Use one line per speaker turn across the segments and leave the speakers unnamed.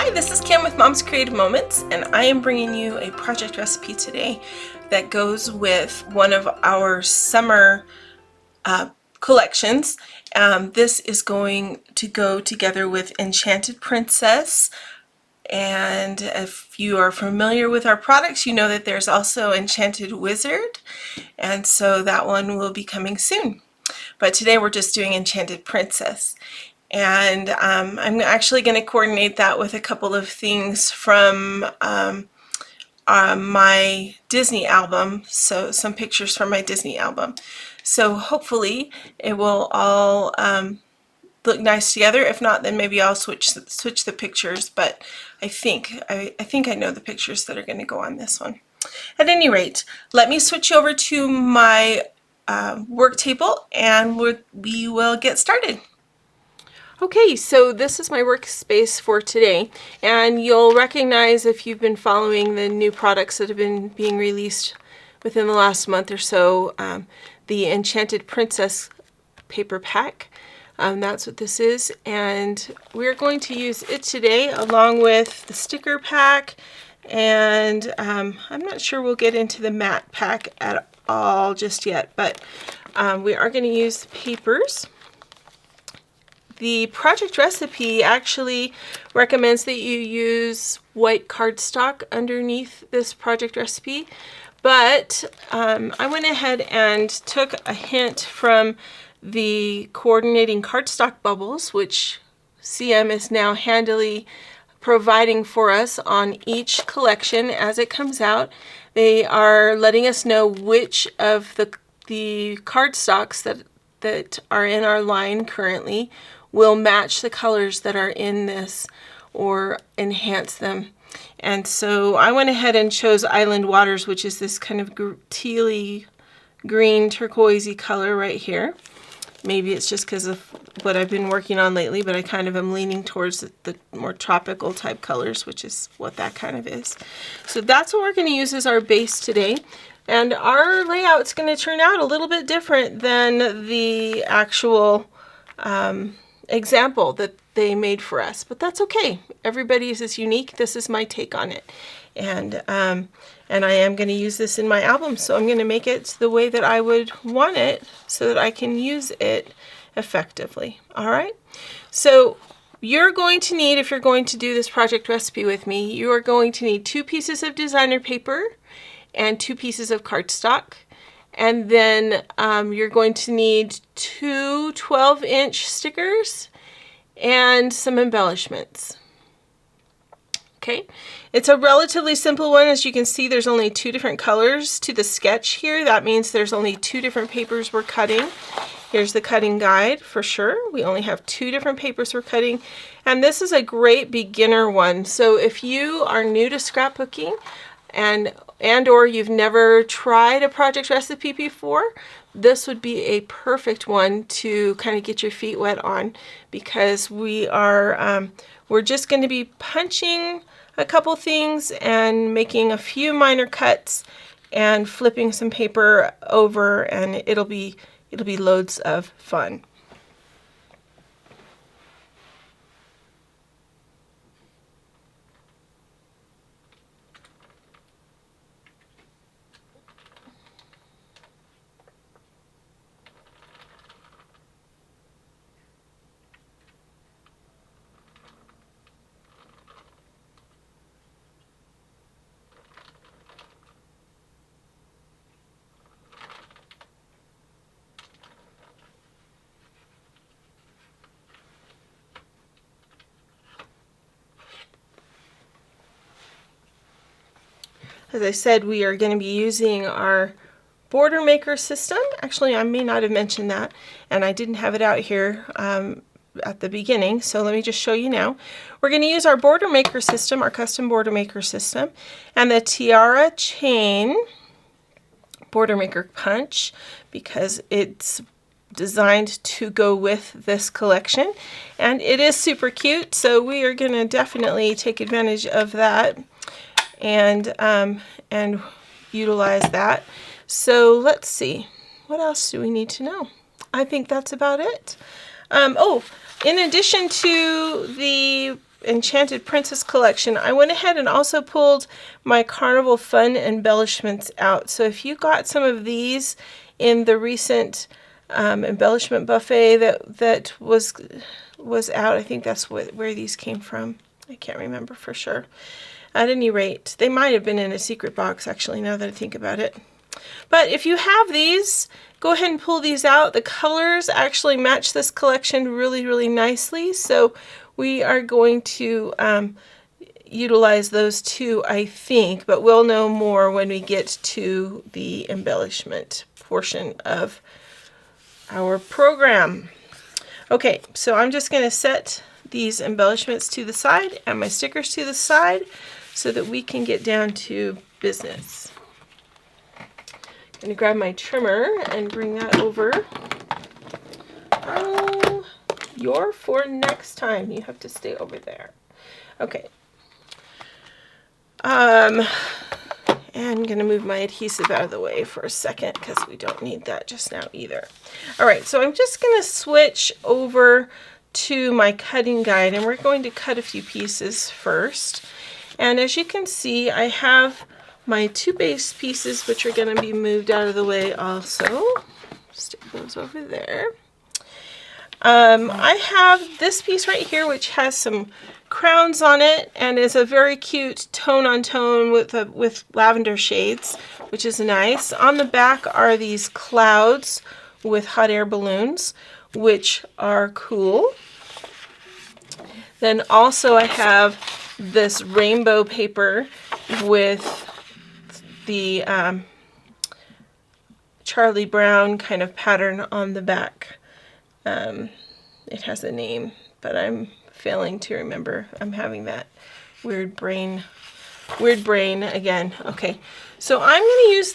Hi, this is Kim with Mom's Creative Moments, and I am bringing you a project recipe today that goes with one of our summer collections. This is going to go together with Enchanted Princess, and if you are familiar with our products, you know that there's also Enchanted Wizard, and so that one will be coming soon. But today we're just doing Enchanted Princess. And I'm actually going to coordinate that with a couple of things from my Disney album, so some pictures from my Disney album. So hopefully it will all look nice together. If not, then maybe I'll switch the pictures, but I think I know the pictures that are going to go on this one. At any rate, let me switch over to my work table and we will get started. Okay, so this is my workspace for today, and you'll recognize if you've been following the new products that have been being released within the last month or so, the Enchanted Princess paper pack. That's what this is, and we're going to use it today along with the sticker pack, and I'm not sure we'll get into the matte pack at all just yet, but we are going to use the papers. The project recipe actually recommends that you use white cardstock underneath this project recipe, but I went ahead and took a hint from the coordinating cardstock bubbles, which CM is now handily providing for us on each collection as it comes out. They are letting us know which of the cardstocks that are in our line currently will match the colors that are in this or enhance them. And so I went ahead and chose Island Waters, which is this kind of tealy green turquoisey color right here. Maybe it's just because of what I've been working on lately, but I kind of am leaning towards the more tropical type colors, which is what that kind of is. So that's what we're going to use as our base today. And our layout's going to turn out a little bit different than the actual example that they made for us, but that's okay. Everybody's is unique. This is my take on it, and I am going to use this in my album, so I'm going to make it the way that I would want it so that I can use it effectively. All right, so you're going to need, if you're going to do this project recipe with me, you are going to need 2 pieces of designer paper and 2 pieces of cardstock. And then you're going to need 2 12-inch stickers and some embellishments. Okay, it's a relatively simple one. As you can see, there's only 2 different colors to the sketch here. That means there's only 2 different papers we're cutting. Here's the cutting guide for sure. We only have 2 different papers we're cutting. And this is a great beginner one. So if you are new to scrapbooking, and or you've never tried a project recipe before, this would be a perfect one to kind of get your feet wet on, because we're just going to be punching a couple things and making a few minor cuts and flipping some paper over, and it'll be loads of fun. As I said, we are going to be using our border maker system. Actually, I may not have mentioned that, and I didn't have it out here at the beginning, so let me just show you now. We're going to use our border maker system, our custom border maker system, and the Tiara Chain border maker punch, because it's designed to go with this collection, and it is super cute, so we are going to definitely take advantage of that and utilize that. So let's see, what else do we need to know? I think that's about it. Oh, in addition to the Enchanted Princess Collection, I went ahead and also pulled my Carnival Fun embellishments out. So if you got some of these in the recent embellishment buffet that was out, I think that's where these came from. I can't remember for sure. At any rate, they might have been in a secret box, actually, now that I think about it. But if you have these, go ahead and pull these out. The colors actually match this collection really, really nicely. So we are going to utilize those too, I think, but we'll know more when we get to the embellishment portion of our program. Okay, so I'm just going to set these embellishments to the side and my stickers to the side so that we can get down to business. I'm going to grab my trimmer and bring that over. Oh, you're for next time. You have to stay over there. Okay. And I'm going to move my adhesive out of the way for a second because we don't need that just now either. All right, so I'm just going to switch over to my cutting guide, and we're going to cut a few pieces first. And as you can see, I have my two base pieces, which are going to be moved out of the way also. Stick those over there. I have this piece right here, which has some crowns on it and is a very cute tone on tone with lavender shades, which is nice. On the back are these clouds with hot air balloons, which are cool. Then also I have this rainbow paper with the Charlie Brown kind of pattern on the back. It has a name, but I'm failing to remember. I'm having that weird brain again. Okay, so I'm going to use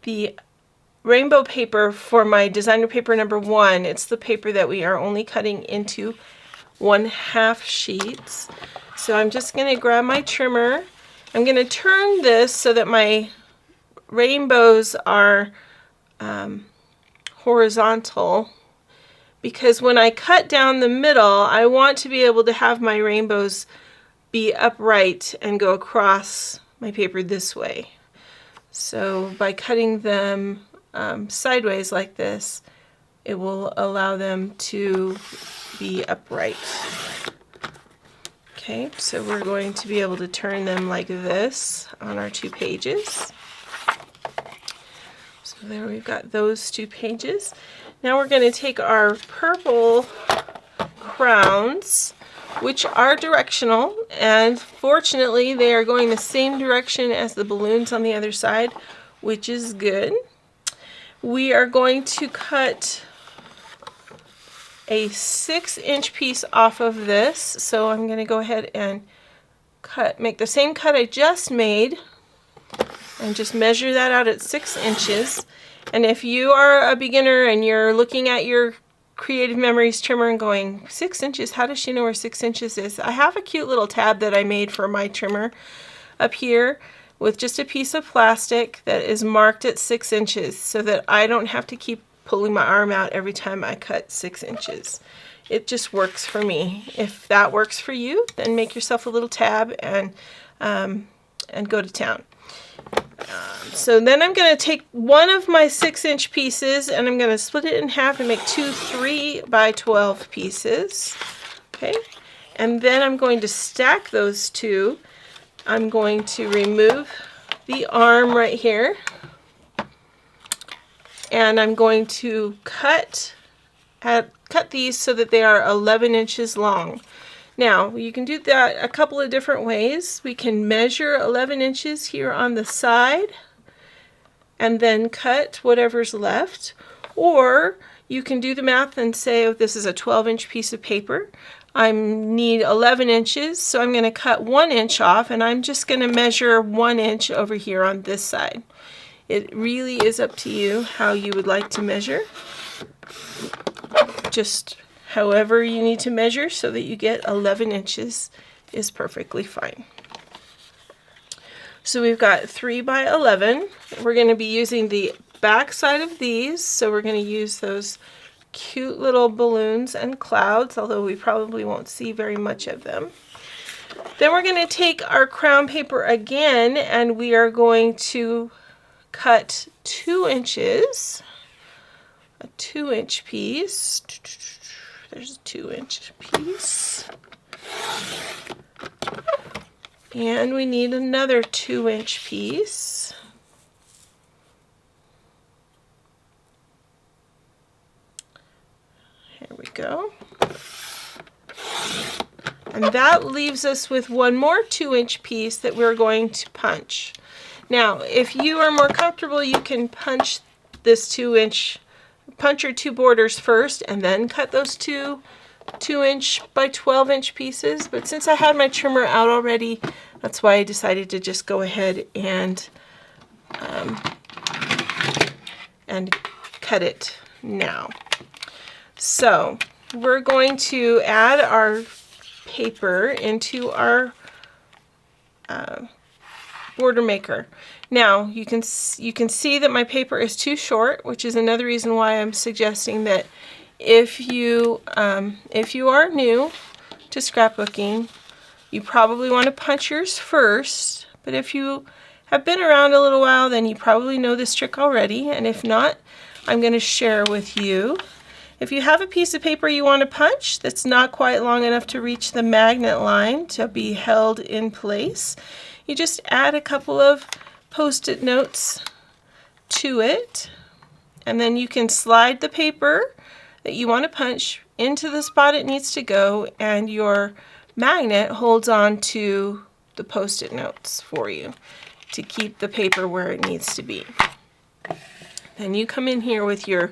the rainbow paper for my designer paper number 1. It's the paper that we are only cutting into 1/2 sheets. So I'm just going to grab my trimmer. I'm going to turn this so that my rainbows are horizontal, because when I cut down the middle, I want to be able to have my rainbows be upright and go across my paper this way. So by cutting them sideways like this, it will allow them to be upright. Okay, so we're going to be able to turn them like this on our 2 pages. So there we've got those 2 pages. Now we're going to take our purple crowns, which are directional, and fortunately they are going the same direction as the balloons on the other side, which is good. We are going to cut a 6-inch piece off of this, so I'm going to go ahead and make the same cut I just made and just measure that out at 6 inches. And if you are a beginner and you're looking at your Creative Memories trimmer and going, 6 inches, how does she know where 6 inches is? I have a cute little tab that I made for my trimmer up here with just a piece of plastic that is marked at 6 inches so that I don't have to keep pulling my arm out every time I cut 6 inches. It just works for me. If that works for you, then make yourself a little tab and go to town. So then I'm going to take one of my 6-inch pieces and I'm going to split it in half and make 2 3x12 pieces. Okay, and then I'm going to stack those 2. I'm going to remove the arm right here, and I'm going to cut these so that they are 11 inches long. Now, you can do that a couple of different ways. We can measure 11 inches here on the side and then cut whatever's left, or you can do the math and say, oh, this is a 12-inch piece of paper. I need 11 inches, so I'm going to cut 1 inch off, and I'm just going to measure 1 inch over here on this side. It really is up to you how you would like to measure. Just however you need to measure so that you get 11 inches is perfectly fine. So we've got 3 by 11. We're going to be using the back side of these, so we're going to use those cute little balloons and clouds, although we probably won't see very much of them. Then we're going to take our crown paper again, and we are going to cut 2 inches, a 2-inch piece. There's a 2-inch piece. And we need another 2-inch piece. Here we go. And that leaves us with one more 2-inch piece that we're going to punch. Now, if you are more comfortable, you can punch this 2-inch, punch your 2 borders first and then cut those 2-inch by 12-inch pieces. But since I had my trimmer out already, that's why I decided to just go ahead and cut it now. So we're going to add our paper into our border maker. Now you can see that my paper is too short, which is another reason why I'm suggesting that if you are new to scrapbooking, you probably want to punch yours first. But if you have been around a little while, then you probably know this trick already. And if not, I'm going to share with you. If you have a piece of paper you want to punch that's not quite long enough to reach the magnet line to be held in place, you just add a couple of Post-it notes to it, and then you can slide the paper that you want to punch into the spot it needs to go, and your magnet holds on to the Post-it notes for you to keep the paper where it needs to be. Then you come in here with your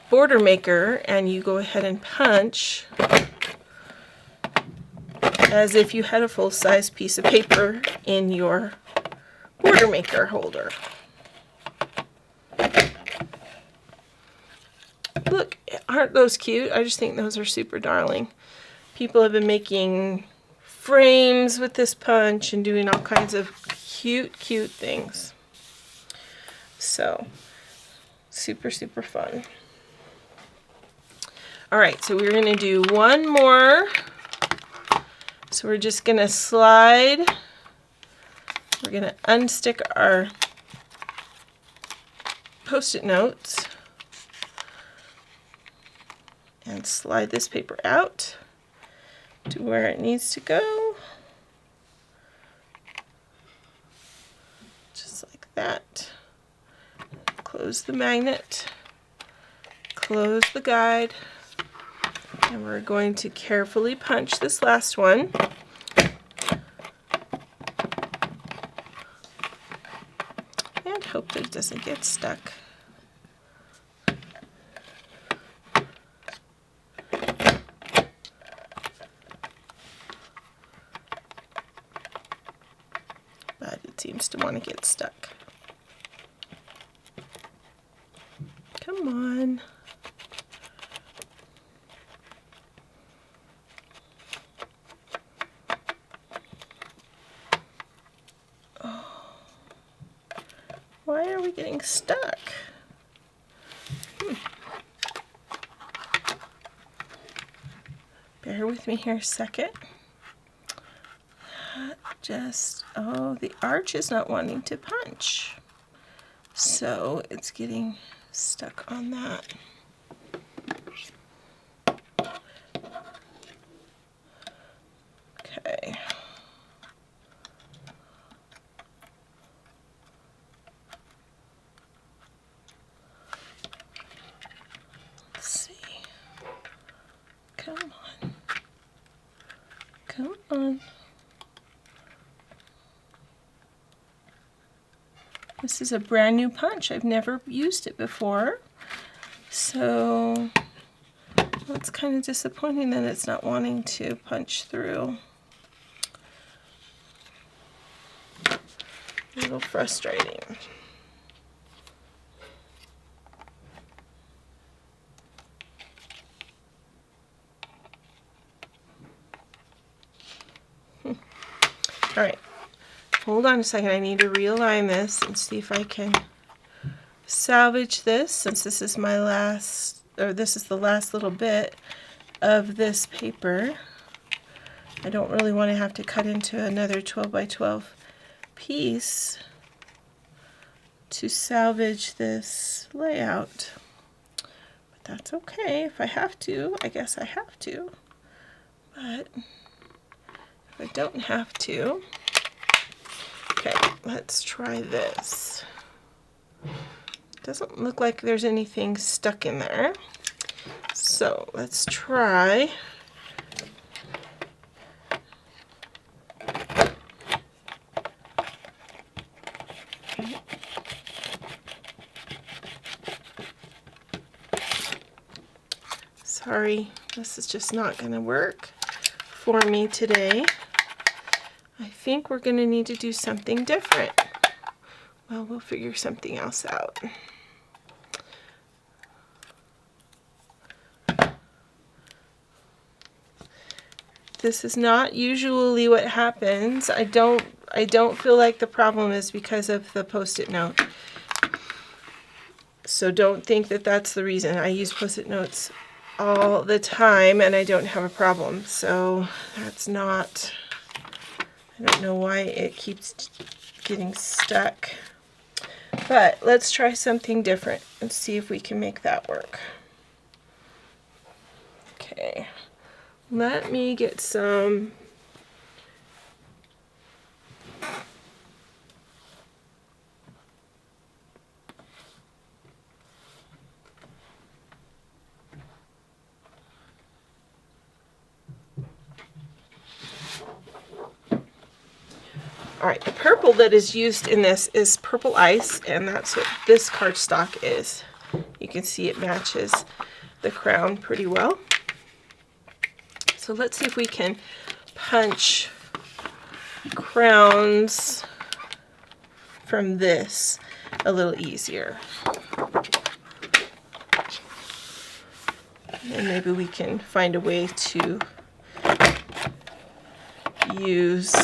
border maker and you go ahead and punch as if you had a full-size piece of paper in your border maker holder. Look, aren't those cute? I just think those are super darling. People have been making frames with this punch and doing all kinds of cute things. So, super fun. Alright, so we're going to do one more. So we're just going to slide. We're going to unstick our Post-it notes and slide this paper out to where it needs to go. Just like that. Close the magnet, close the guide, and we're going to carefully punch this last one. And hope that it doesn't get stuck. But it seems to want to get stuck. Come on. Oh. Why are we getting stuck? Bear with me here a second. Oh, the arch is not wanting to punch. So it's getting stuck on that. Okay. Let's see. Come on. Come on. This is a brand new punch. I've never used it before. So that's kind of disappointing that it's not wanting to punch through. A little frustrating. All right. Hold on a second, I need to realign this and see if I can salvage this since this is my last, or this is the last little bit of this paper. I don't really want to have to cut into another 12 by 12 piece to salvage this layout. But that's okay. If I have to, I guess I have to. But if I don't have to, okay, let's try this. Doesn't look like there's anything stuck in there. So let's try sorry, this is just not going to work for me today. I think we're going to need to do something different. Well, we'll figure something else out. This is not usually what happens. I don't feel like the problem is because of the Post-it note. So don't think that that's the reason. I use Post-it notes all the time and I don't have a problem. So that's not, I don't know why it keeps getting stuck. But let's try something different and see if we can make that work. Okay, let me get some Alright, the purple that is used in this is purple ice, and that's what this cardstock is. You can see it matches the crown pretty well. So let's see if we can punch crowns from this a little easier. And maybe we can find a way to use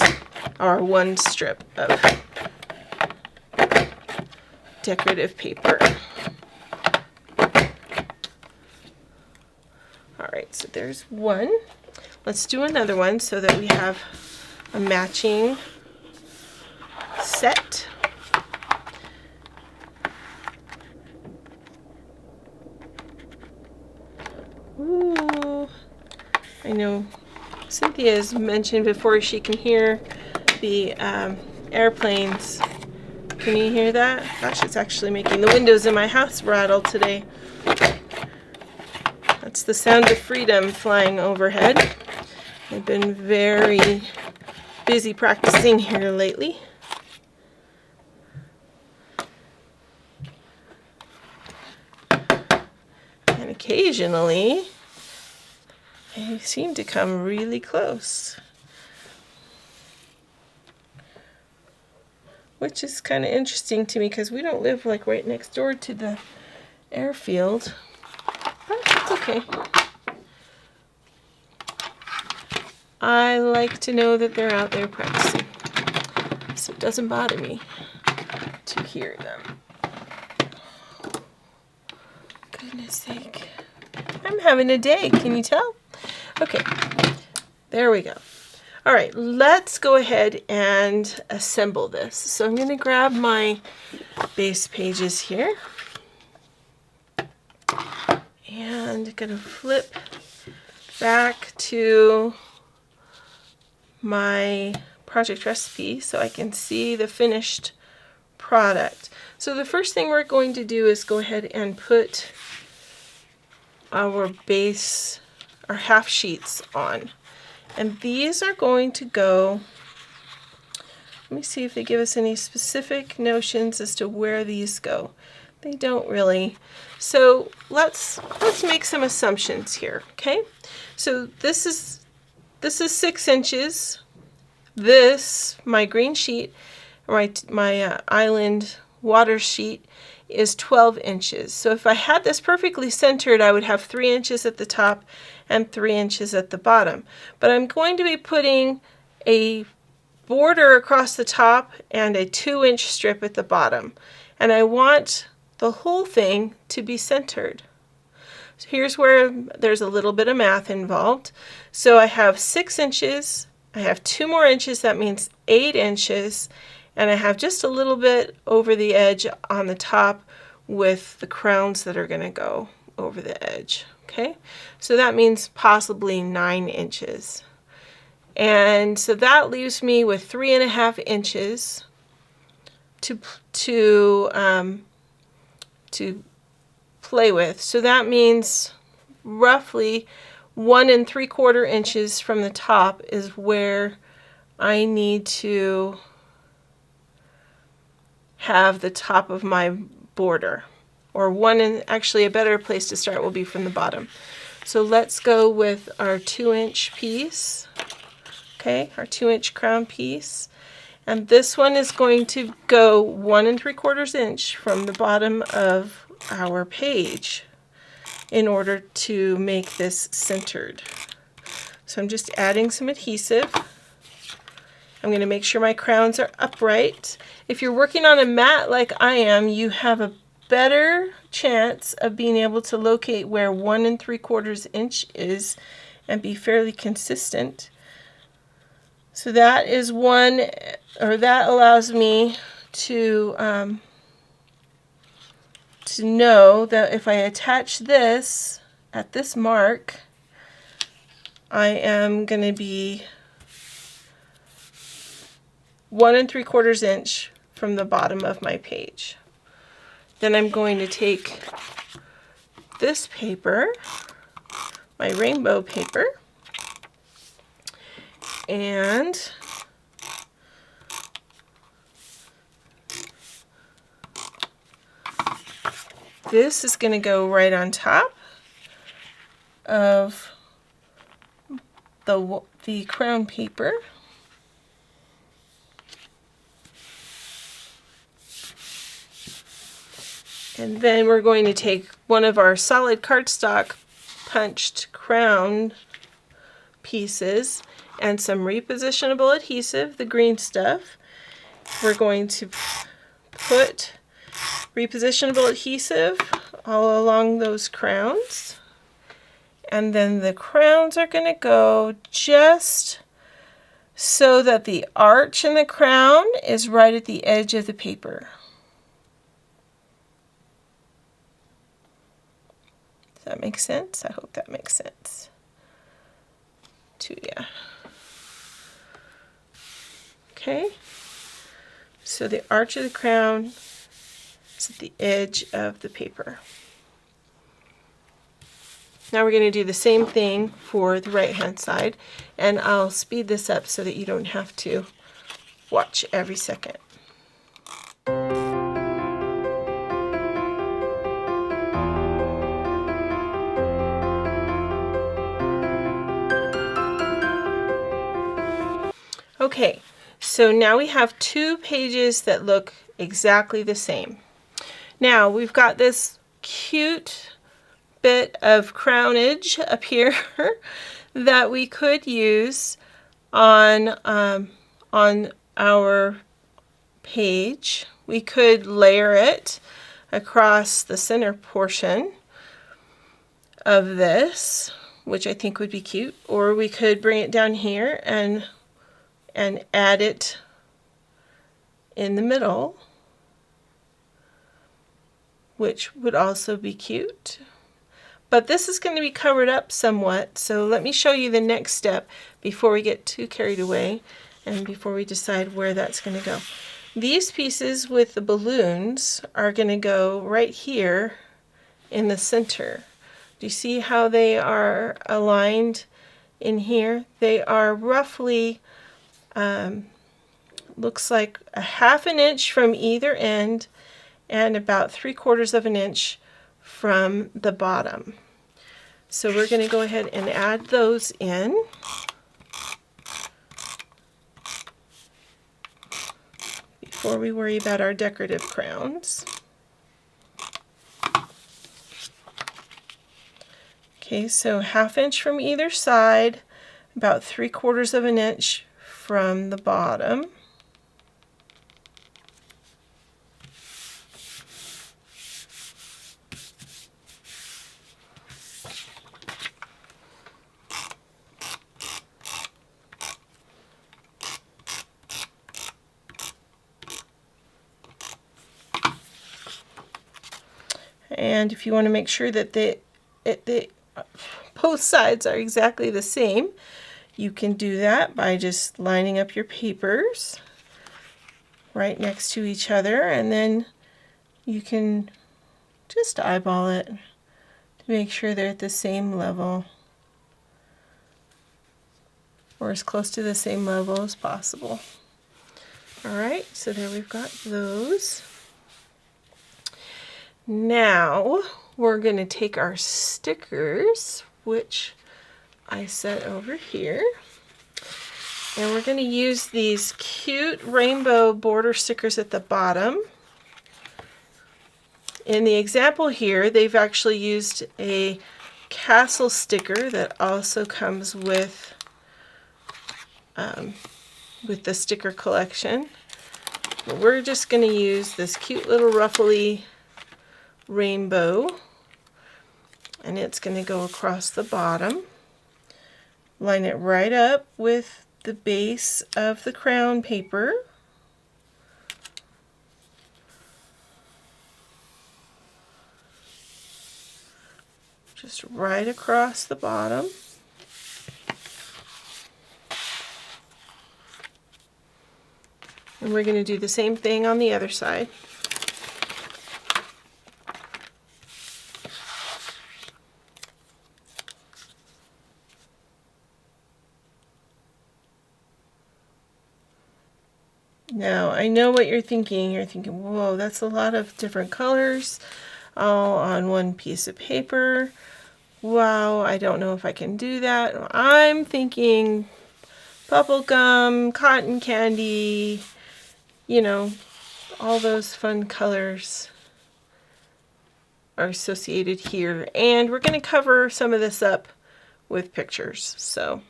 our one strip of decorative paper. Alright, so there's one. Let's do another one so that we have a matching set. Ooh, I know Cynthia has mentioned before she can hear the airplanes. Can you hear that? Gosh, it's actually making the windows in my house rattle today. That's the sound of freedom flying overhead. I've been very busy practicing here lately. And occasionally, they seem to come really close. Which is kind of interesting to me because we don't live like right next door to the airfield. But it's okay. I like to know that they're out there practicing, so it doesn't bother me to hear them. Goodness sake. I'm having a day, can you tell? Okay, there we go. All right, let's go ahead and assemble this. So I'm going to grab my base pages here and going to flip back to my project recipe so I can see the finished product. So the first thing we're going to do is go ahead and put our base, our half sheets on. And these are going to go, let me see if they give us any specific notions as to where these go. They don't really. So let's make some assumptions here, okay? So this is 6 inches. This, my green sheet, my island water sheet, is 12 inches. So if I had this perfectly centered, I would have 3 inches at the top and 3 inches at the bottom. But I'm going to be putting a border across the top and a 2-inch strip at the bottom. And I want the whole thing to be centered. So here's where there's a little bit of math involved. So I have 6 inches, I have 2 more inches, that means 8 inches, and I have just a little bit over the edge on the top with the crowns that are going to go over the edge. Okay, so that means possibly 9 inches. And so that leaves me with 3.5 inches to play with. So that means roughly 1 3/4 inches from the top is where I need to have the top of my border. Or actually a better place to start will be from the bottom. So let's go with our 2-inch piece. Okay, our 2-inch crown piece. And this one is going to go 1 3/4 inch from the bottom of our page in order to make this centered. So I'm just adding some adhesive. I'm going to make sure my crowns are upright. If you're working on a mat like I am, you have a better chance of being able to locate where 1 3/4 inch is and be fairly consistent. So that is that allows me to know that if I attach this at this mark, I am going to be 1 3/4 inch from the bottom of my page. Then I'm going to take this paper, my rainbow paper, and this is going to go right on top of the crown paper. And then we're going to take one of our solid cardstock punched crown pieces and some repositionable adhesive, the green stuff. We're going to put repositionable adhesive all along those crowns. And then the crowns are going to go just so that the arch in the crown is right at the edge of the paper. Does that make sense? I hope that makes sense to you. Okay, so the arch of the crown is at the edge of the paper. Now we're going to do the same thing for the right hand side, and I'll speed this up so that you don't have to watch every second. Okay, so now we have 2 pages that look exactly the same. Now we've got this cute bit of crownage up here that we could use on our page. We could layer it across the center portion of this, which I think would be cute, or we could bring it down here and add it in the middle, which would also be cute. But this is going to be covered up somewhat, so let me show you the next step before we get too carried away and before we decide where that's going to go. These pieces with the balloons are going to go right here in the center. Do you see how they are aligned in here? They are roughly looks like a 1/2 inch from either end and about 3/4 inch from the bottom. So we're going to go ahead and add those in. Before we worry about our decorative crowns. Okay, so 1/2 inch from either side, about 3/4 inch from the bottom. And if you want to make sure that both sides are exactly the same, you can do that by just lining up your papers right next to each other, and then you can just eyeball it to make sure they're at the same level, or as close to the same level as possible. Alright, so there we've got those. Now we're going to take our stickers, which I set over here, and we're going to use these cute rainbow border stickers at the bottom. In the example here, they've actually used a castle sticker that also comes with the sticker collection. But we're just going to use this cute little ruffly rainbow, and it's going to go across the bottom. Line it right up with the base of the crown paper. Just right across the bottom. And we're going to do the same thing on the other side. Now, I know what you're thinking. You're thinking, whoa, that's a lot of different colors all on one piece of paper. Wow, I don't know if I can do that. I'm thinking bubble gum, cotton candy, you know, all those fun colors are associated here. And we're going to cover some of this up with pictures, so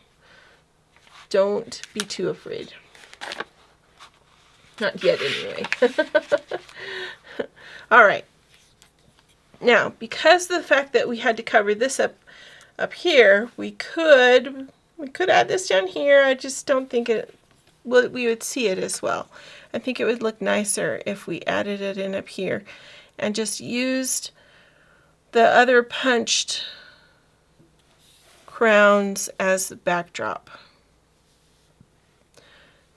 don't be too afraid. Not yet, anyway. All right. Now, because of the fact that we had to cover this up here, we could add this down here. I just don't think we would see it as well. I think it would look nicer if we added it in up here and just used the other punched crowns as the backdrop.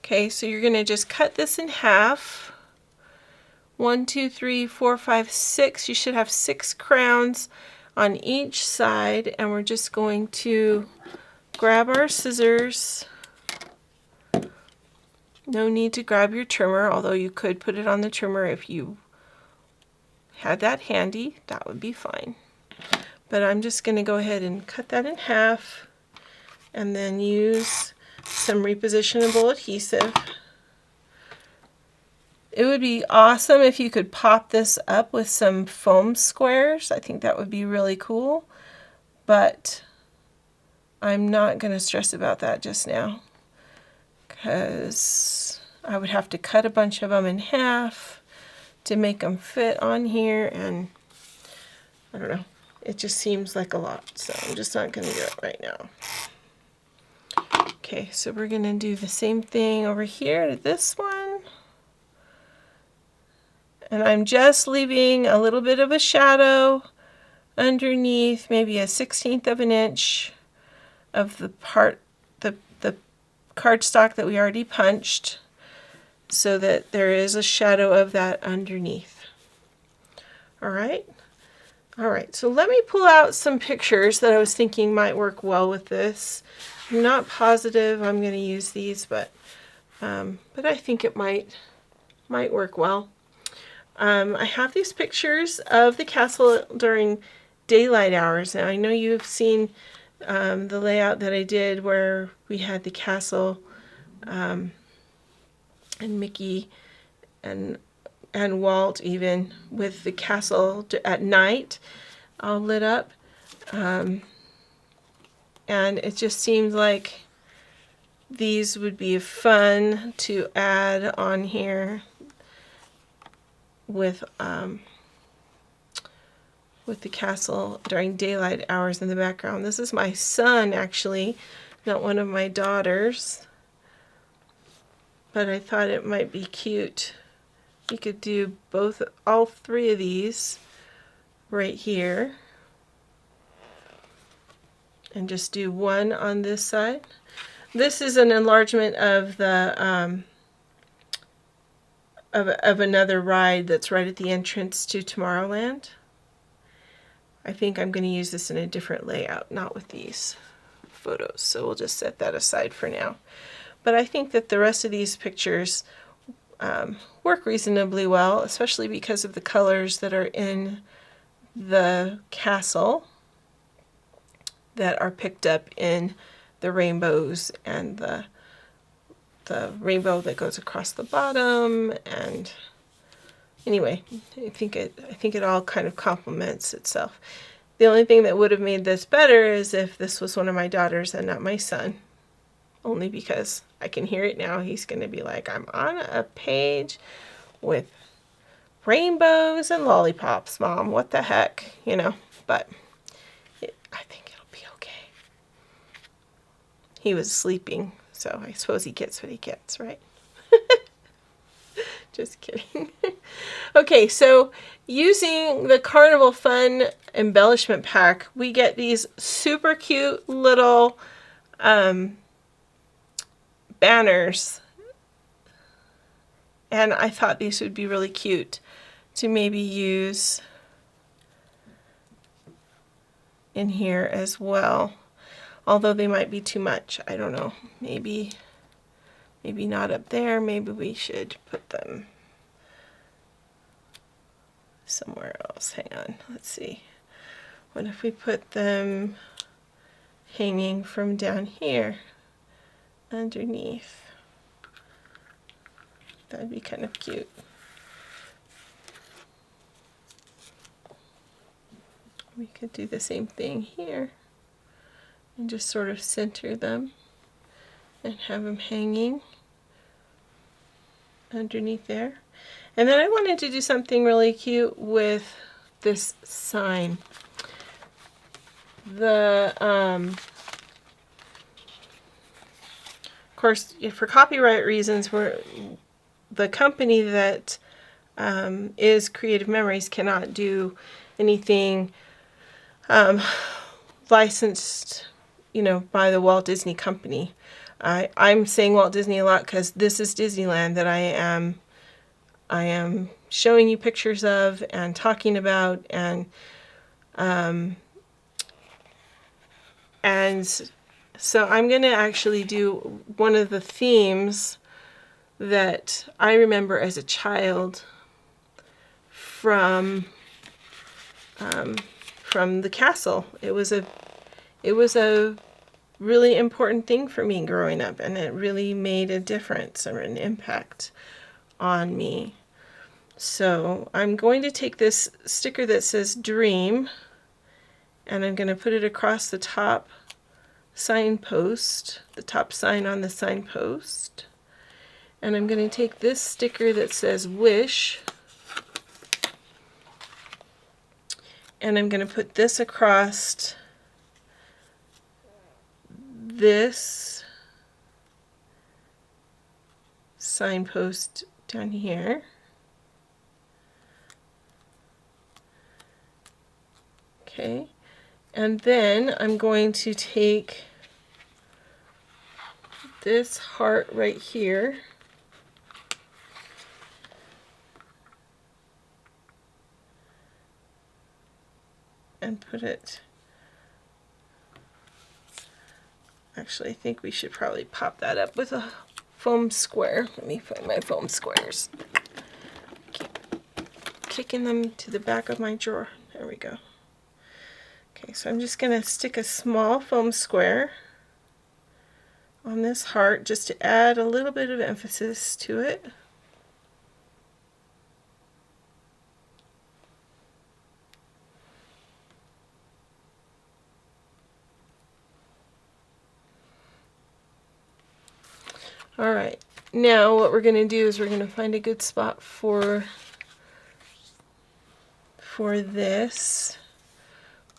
Okay, so you're going to just cut this in half. 1, 2, 3, 4, 5, 6. You should have 6 crowns on each side, and we're just going to grab our scissors. No need to grab your trimmer, although you could put it on the trimmer if you had that handy. That would be fine. But I'm just going to go ahead and cut that in half and then use some repositionable adhesive. It would be awesome if you could pop this up with some foam squares. I think that would be really cool, but I'm not going to stress about that just now because I would have to cut a bunch of them in half to make them fit on here, and I don't know, it just seems like a lot, so I'm just not going to do it right now. Okay, so we're going to do the same thing over here to this one. And I'm just leaving a little bit of a shadow underneath, maybe a 1/16 of an inch of the cardstock that we already punched, so that there is a shadow of that underneath. All right, so let me pull out some pictures that I was thinking might work well with this. I'm not positive I'm going to use these, but I think it might work well. I have these pictures of the castle during daylight hours. Now, I know you've seen the layout that I did where we had the castle and Mickey and Walt, even with the castle at night all lit up. And it just seemed like these would be fun to add on here with the castle during daylight hours in the background. This is my son, actually, not one of my daughters, but I thought it might be cute. You could do all 3 of these right here and just do one on this side. This is an enlargement of the of another ride that's right at the entrance to Tomorrowland. I think I'm going to use this in a different layout, not with these photos, so we'll just set that aside for now. But I think that the rest of these pictures work reasonably well, especially because of the colors that are in the castle that are picked up in the rainbows and the rainbow that goes across the bottom. And anyway, I think it all kind of complements itself. The only thing that would have made this better is if this was one of my daughters and not my son. Only because I can hear it now. He's going to be like, I'm on a page with rainbows and lollipops, Mom. What the heck? You know, but I think it'll be okay. He was sleeping, so I suppose he gets what he gets, right? Just kidding. Okay, so using the Carnival Fun embellishment pack, we get these super cute little banners. And I thought these would be really cute to maybe use in here as well. Although they might be too much. I don't know. Maybe not up there. Maybe we should put them somewhere else. Hang on. Let's see. What if we put them hanging from down here underneath? That'd be kind of cute. We could do the same thing here and just sort of center them and have them hanging underneath there. And then I wanted to do something really cute with this sign. Of course, for copyright reasons, the company that is Creative Memories cannot do anything licensed, you know, by the Walt Disney Company. I'm saying Walt Disney a lot because this is Disneyland that I am showing you pictures of and talking about, and so I'm going to actually do one of the themes that I remember as a child from the castle. It was a really important thing for me growing up, and it really made a difference or an impact on me. So I'm going to take this sticker that says Dream, and I'm going to put it across the top signpost, the top sign on the signpost. And I'm going to take this sticker that says Wish, and I'm going to put this across this signpost down here. Okay, and then I'm going to take this heart right here and put it, actually I think we should probably pop that up with a foam square. Let me find my foam squares. Keep kicking them to the back of my drawer. There we go. Okay, so I'm just going to stick a small foam square on this heart just to add a little bit of emphasis to it. All right, now what we're going to do is we're going to find a good spot for this.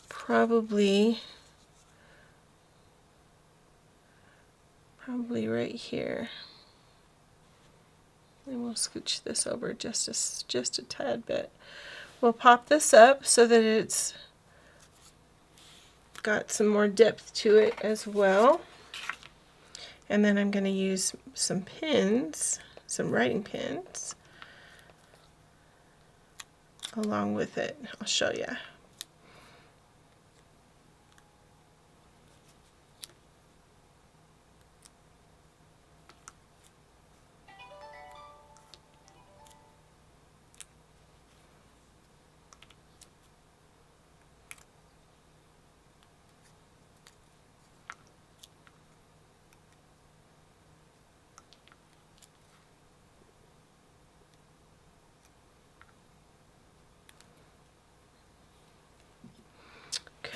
Probably right here. And we'll scooch this over just a tad bit. we'll pop this up so that it's got some more depth to it as well. And then I'm going to use some pins, some writing pins, along with it. I'll show you.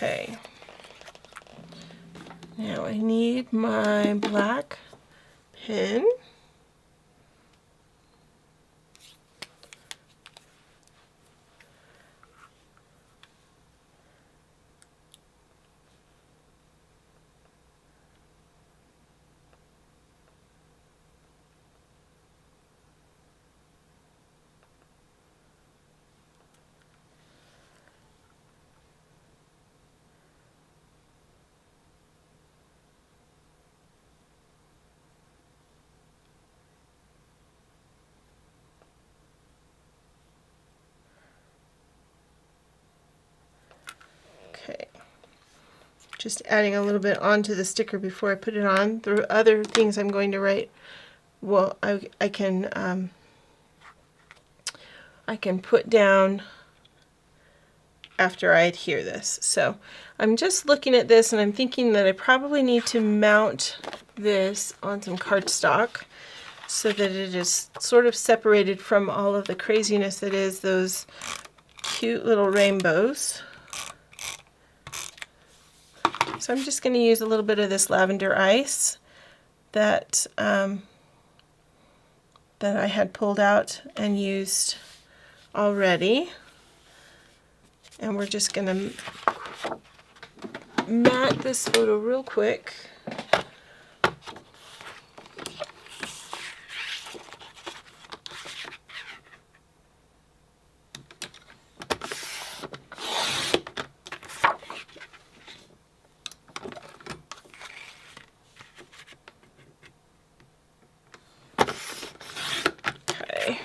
Okay, now I need my black pen. Okay, just adding a little bit onto the sticker before I put it on. The other things I'm going to write, well, I can put down after I adhere this. So I'm just looking at this and I'm thinking that I probably need to mount this on some cardstock so that it is sort of separated from all of the craziness that is those cute little rainbows. So I'm just going to use a little bit of this lavender ice that that I had pulled out and used already. And we're just going to mat this photo real quick. Okay.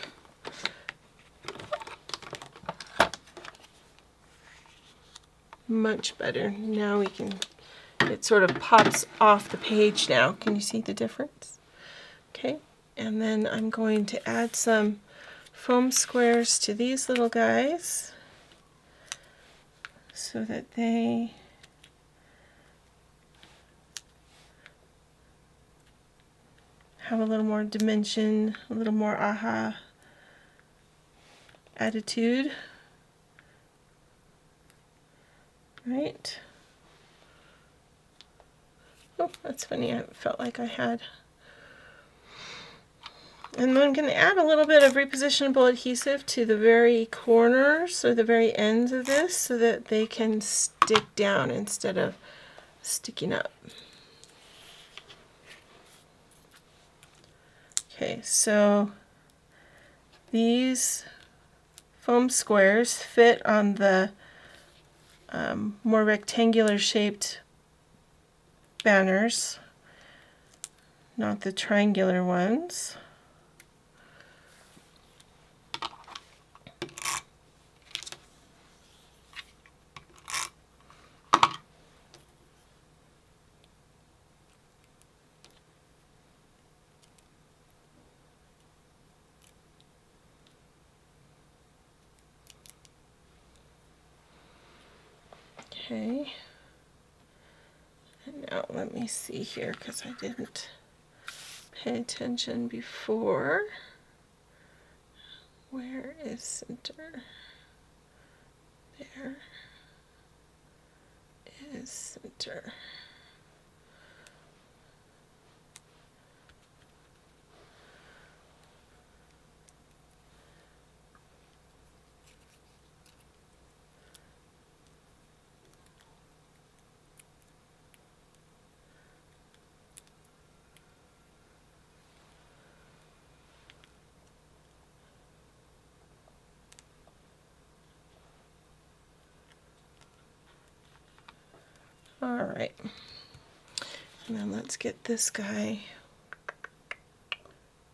Much better. Now we can, it sort of pops off the page now. Can you see the difference? Okay, and then I'm going to add some foam squares to these little guys so that they have a little more dimension, a little more aha attitude. Right? Oh, that's funny. I felt like I had. And then I'm going to add a little bit of repositionable adhesive to the very corners or the very ends of this so that they can stick down instead of sticking up. Okay, so these foam squares fit on the more rectangular shaped banners, not the triangular ones. Okay, and now let me see here because I didn't pay attention before. Where is center? There is center. Alright, and then let's get this guy.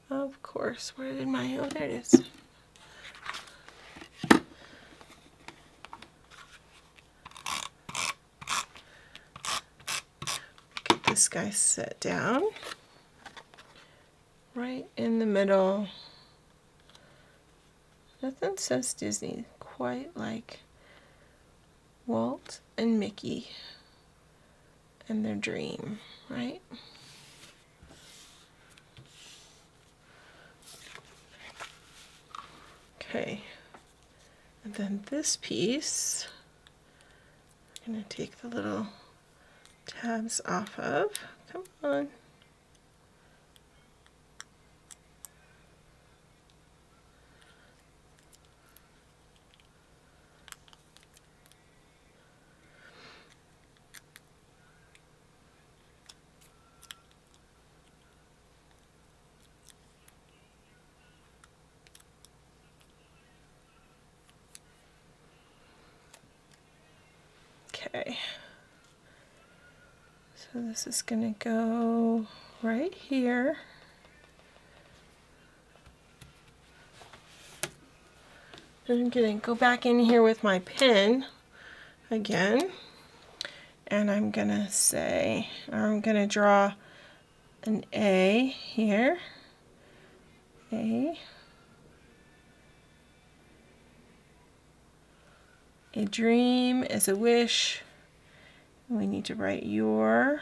Of course, where did my, oh there it is. Get this guy set down right in the middle. Nothing says Disney quite like Walt and Mickey and their dream, right? Okay, and then this piece, I'm going to take the little tabs off of. Come on. Okay, so this is going to go right here. I'm going to go back in here with my pen again, and I'm going to say, or I'm going to draw an A here. A dream is a wish. We need to write your.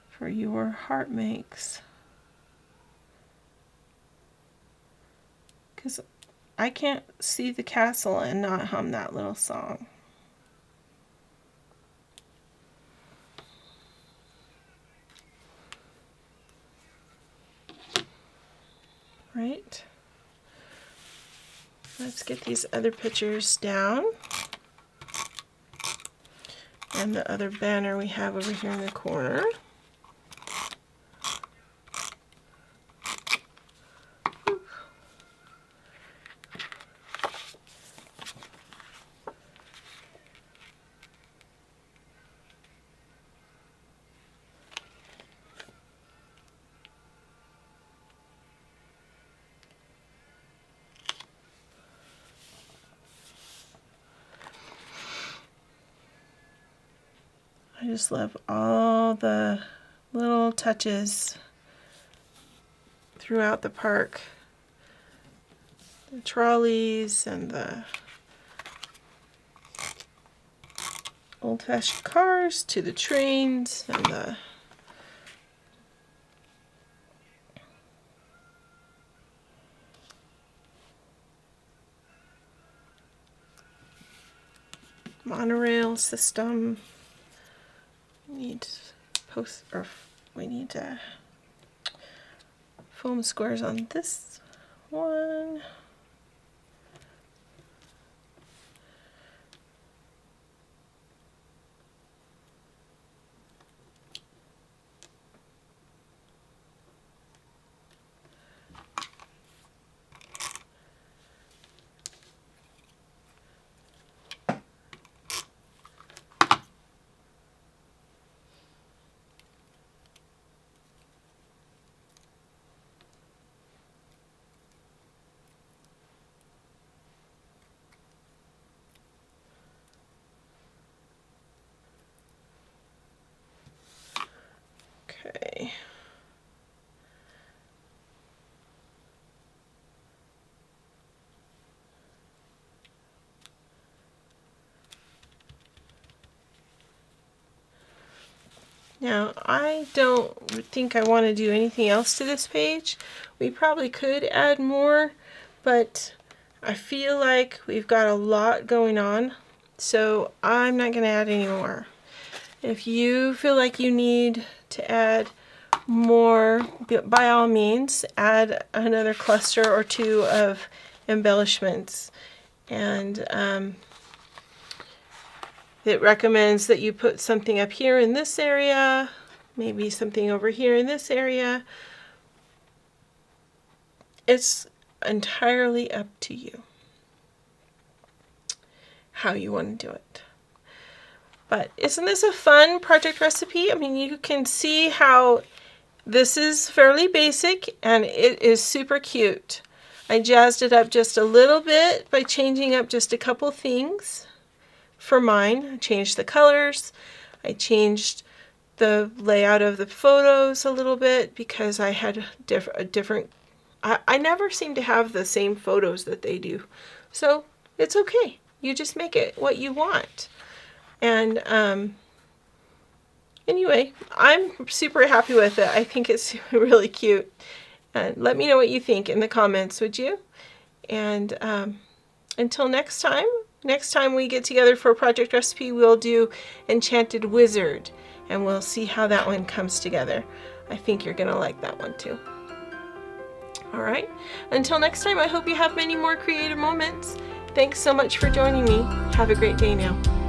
For your heart makes. Because I can't see the castle and not hum that little song. Right? Let's get these other pictures down. And the other banner we have over here in the corner. I just love all the little touches throughout the park. The trolleys and the old-fashioned cars to the trains and the monorail system. We need foam squares on this one. Okay. Now, I don't think I want to do anything else to this page. We probably could add more, but I feel like we've got a lot going on, so I'm not going to add any more. If you feel like you need to add more, by all means, add another cluster or two of embellishments. And it recommends that you put something up here in this area, maybe something over here in this area. It's entirely up to you how you want to do it. But isn't this a fun project recipe? I mean, you can see how this is fairly basic and it is super cute. I jazzed it up just a little bit by changing up just a couple things for mine. I changed the colors. I changed the layout of the photos a little bit because I had a different I never seem to have the same photos that they do. So it's okay. You just make it what you want. And anyway, I'm super happy with it. I think it's really cute. And let me know what you think in the comments, would you? And until next time we get together for a project recipe, we'll do Enchanted Wizard. And we'll see how that one comes together. I think you're going to like that one too. All right. Until next time, I hope you have many more creative moments. Thanks so much for joining me. Have a great day now.